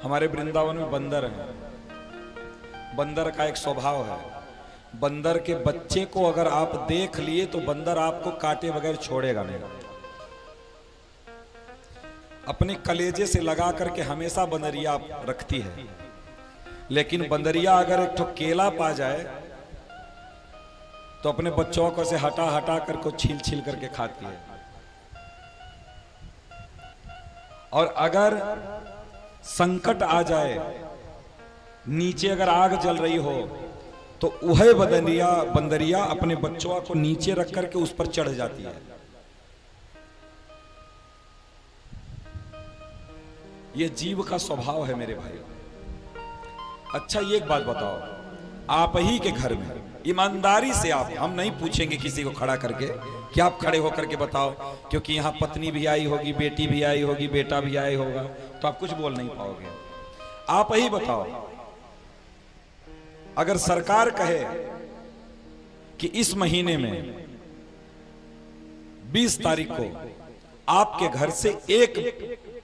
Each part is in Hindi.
हमारे वृंदावन में बंदर हैं। बंदर का एक स्वभाव है, बंदर के बच्चे को अगर आप देख लिए तो बंदर आपको काटे बगैर छोड़ेगा नहीं। अपने कलेजे से लगा करके हमेशा बंदरिया रखती है, लेकिन बंदरिया अगर एक ठो केला पा जाए तो अपने बच्चों को से हटा हटा करके छील छील करके खाती है। और अगर संकट आ जाए, नीचे अगर आग जल रही हो तो वह बंदरिया अपने बच्चों को नीचे रख करके उस पर चढ़ जाती है। यह जीव का स्वभाव है मेरे भाई। अच्छा, ये एक बात बताओ, आप ही के घर में ईमानदारी से आप, हम नहीं पूछेंगे किसी को खड़ा करके कि आप खड़े होकर के बताओ, क्योंकि यहां पत्नी भी आई होगी, बेटी भी आई होगी, बेटा भी आया होगा, तो आप कुछ बोल नहीं पाओगे। आप ही बताओ, अगर सरकार कहे कि इस महीने में 20 तारीख को आपके घर से एक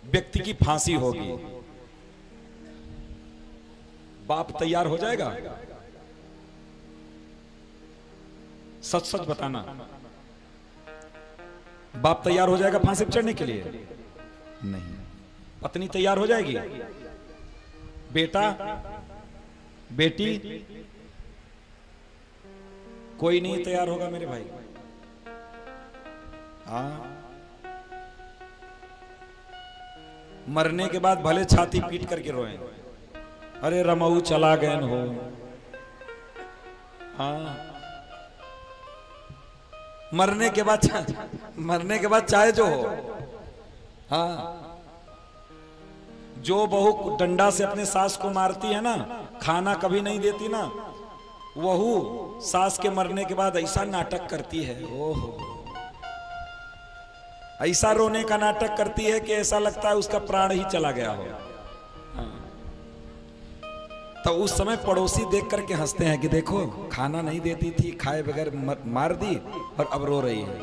व्यक्ति की फांसी होगी, बाप तैयार हो जाएगा? सच सच बताना, बाप तैयार हो जाएगा फांसी पर चढ़ने के लिए? नहीं। पत्नी तैयार हो जाएगी? बेटा, बेटी, कोई नहीं तैयार होगा मेरे भाई। हाँ, मरने के बाद भले छाती पीट करके रोएं, अरे रमऊ चला गए हो। हाँ, मरने के बाद चाहे जो हो। हाँ, जो बहू डंडा से अपने सास को मारती है ना, खाना कभी नहीं देती ना, वहू सास के मरने के बाद ऐसा नाटक करती है, ओहो, ऐसा रोने का नाटक करती है कि ऐसा लगता है उसका प्राण ही चला गया हो। तो उस समय पड़ोसी देख करके हंसते हैं कि देखो, खाना नहीं देती थी, खाए बगैर मार दी और अब रो रही है।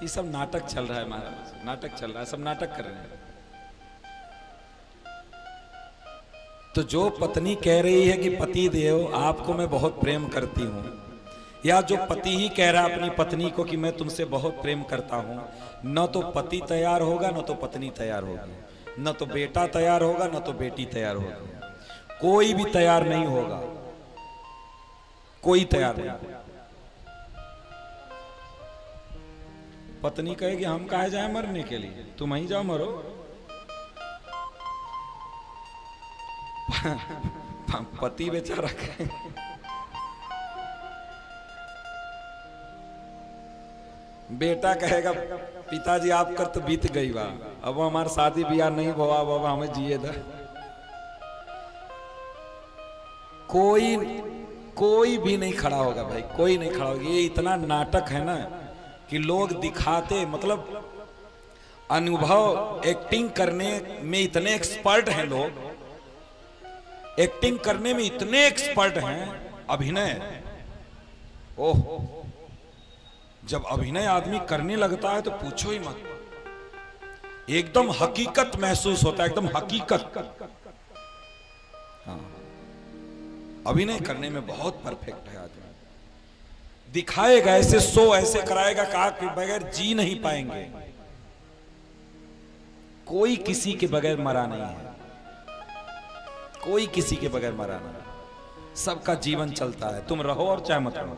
ये सब नाटक चल रहा है महाराज, नाटक चल रहा है, सब नाटक कर रहे हैं। तो जो पत्नी कह रही है कि पति देव आपको मैं बहुत प्रेम करती हूं, या जो पति ही कह रहा है अपनी पत्नी को कि मैं तुमसे बहुत प्रेम करता हूं, न तो पति तैयार होगा, न तो पत्नी तैयार होगी, न तो बेटा तैयार होगा, न तो बेटी तैयार होगी, कोई भी तैयार नहीं होगा, कोई तैयार नहीं। पत्नी कहेगी हम काहे जाए मरने के लिए, तुम ही जाओ मरो। पति बेचारा बेटा कहेगा पिताजी आपकर तो बीत गई बा, अब हमारी शादी ब्याह नहीं हुआ, बाबा हमें जिए दा। कोई भी नहीं खड़ा होगा भाई, कोई नहीं खड़ा होगा। ये इतना नाटक है ना कि लोग दिखाते, मतलब अनुभव, एक्टिंग करने में इतने एक्सपर्ट हैं लोग, एक्टिंग करने में इतने एक्सपर्ट हैं, अभिनय, ओह, जब अभिनय आदमी करने लगता है तो पूछो ही मत, एकदम हकीकत महसूस होता है, एकदम हकीकत। हाँ, अभिनय करने में बहुत परफेक्ट है आदमी, दिखाएगा ऐसे, शो ऐसे कराएगा कि बगैर जी नहीं पाएंगे। कोई किसी के बगैर मरा नहीं है, कोई किसी के बगैर मरा नहीं, सबका जीवन चलता है, तुम रहो और चाहे मत रहो।